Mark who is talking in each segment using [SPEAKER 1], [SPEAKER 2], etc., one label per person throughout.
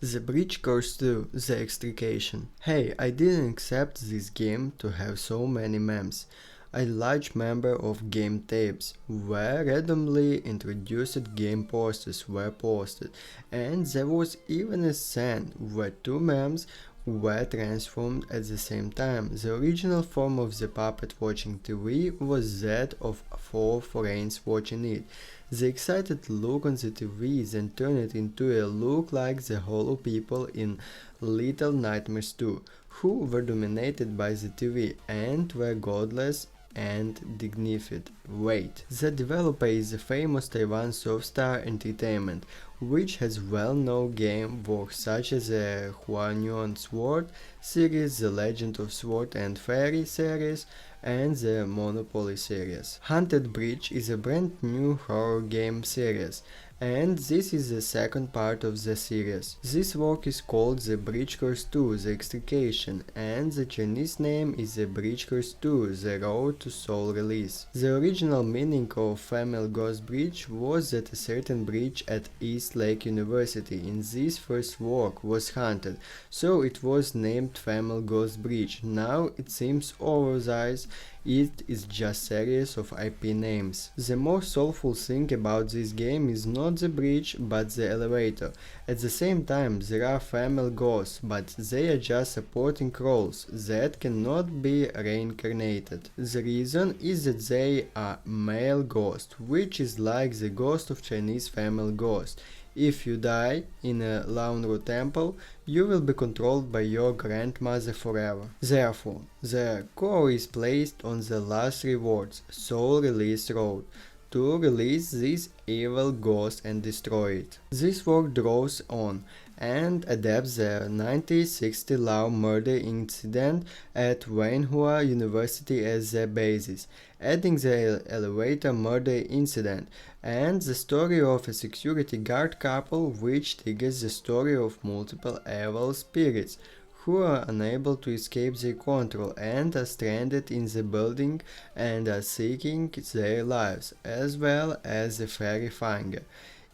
[SPEAKER 1] The Bridge Course 2, The Extrication. Hey, I didn't accept this game to have so many memes. A large number of game tapes where randomly introduced game posters were posted, and there was even a scene where two memes were transformed at the same time. The original form of the puppet watching TV was that of four friends watching it. The excited look on the TV then turned it into a look like the hollow people in Little Nightmares 2, who were dominated by the TV and were godless and dignified. Wait, the developer is the famous Taiwan Softstar Entertainment, which has well-known game works such as the Huanyuan Sword series, the Legend of Sword and Fairy series, and the Monopoly series. Haunted Bridge is a brand new horror game series, and this is the second part of the series. This work is called The Bridge Course 2, The Extrication, and the Chinese name is The Bridge Course 2, The Road to Soul Release. The original meaning of Female Ghost Bridge was that a certain bridge at East Lake University in this first work was haunted, so it was named Female Ghost Bridge. Now it seems otherwise. It is just series of IP names. The most soulful thing about this game is not the bridge, but the elevator. At the same time, there are female ghosts, but they are just supporting roles that cannot be reincarnated. The reason is that they are male ghosts, which is like the ghost of Chinese female ghost. If you die in a Launru temple, you will be controlled by your grandmother forever. Therefore, the core is placed on the last rewards, Soul Release Road, to release this evil ghost and destroy it. This work draws on and adapts the 1960 Lao murder incident at Weinhua University as the basis, adding the elevator murder incident and the story of a security guard couple, which triggers the story of multiple evil spirits who are unable to escape their control and are stranded in the building and are seeking their lives, as well as the fairy finger.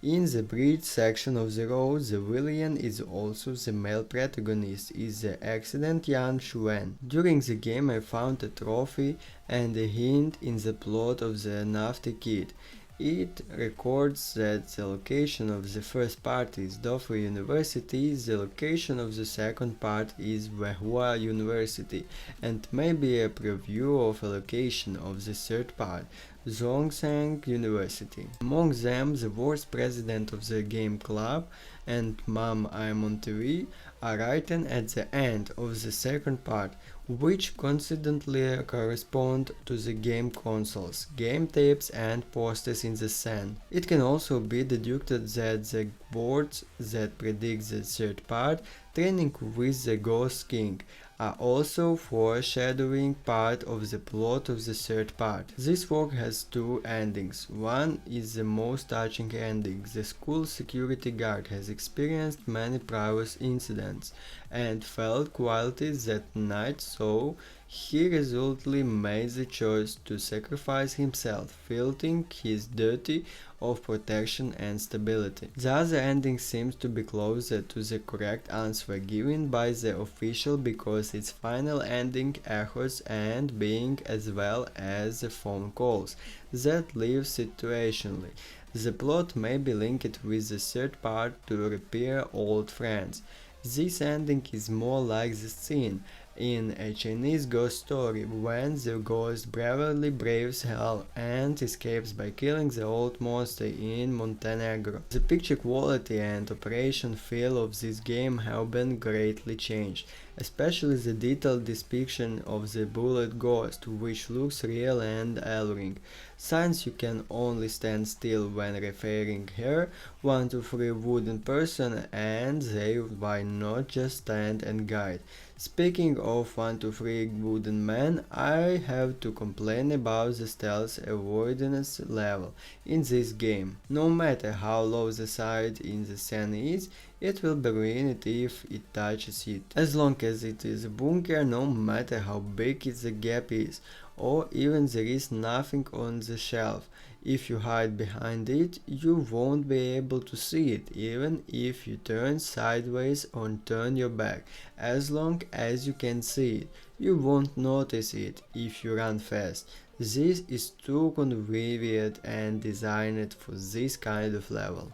[SPEAKER 1] In the bridge section of the road, the villain is also the male protagonist, is the accident Yan Xuan. During the game I found a trophy and a hint in the plot of the Nafty Kid. It records that the location of the first part is Dofo University, the location of the second part is Wehua University, and maybe a preview of a location of the third part, Zhongshan University. Among them, the worst president of the game club and Mom I'm on TV are written at the end of the second part, which coincidentally correspond to the game consoles, game tapes and posters in the scene. It can also be deducted that the boards that predict the third part, Training with the Ghost King, are also foreshadowing part of the plot of the third part. This work has two endings. One is the most touching ending. The school security guard has experienced many previous incidents and felt quality that night, so he resolutely made the choice to sacrifice himself, feeling his duty of protection and stability. The other ending seems to be closer to the correct answer given by the official because its final ending echoes and being as well as the phone calls that live situationally. The plot may be linked with the third part to repair old friends. This ending is more like the scene in a Chinese ghost story when the ghost bravely braves hell and escapes by killing the old monster in Montenegro. The picture quality and operation feel of this game have been greatly changed, especially the detailed depiction of the bullet ghost, which looks real and alluring. Since you can only stand still when referring her, 1 to 3 wooden person, and they why not just stand and guide. Speaking of 1 to 3 wooden men, I have to complain about the stealth avoidance level in this game. No matter how low the side in the scene is, it will be ruined if it touches it. As long as it is a bunker, no matter how big the gap is, or even there is nothing on the shelf. If you hide behind it, you won't be able to see it, even if you turn sideways or turn your back. As long as you can see it, you won't notice it if you run fast. This is too convenient and designed for this kind of level.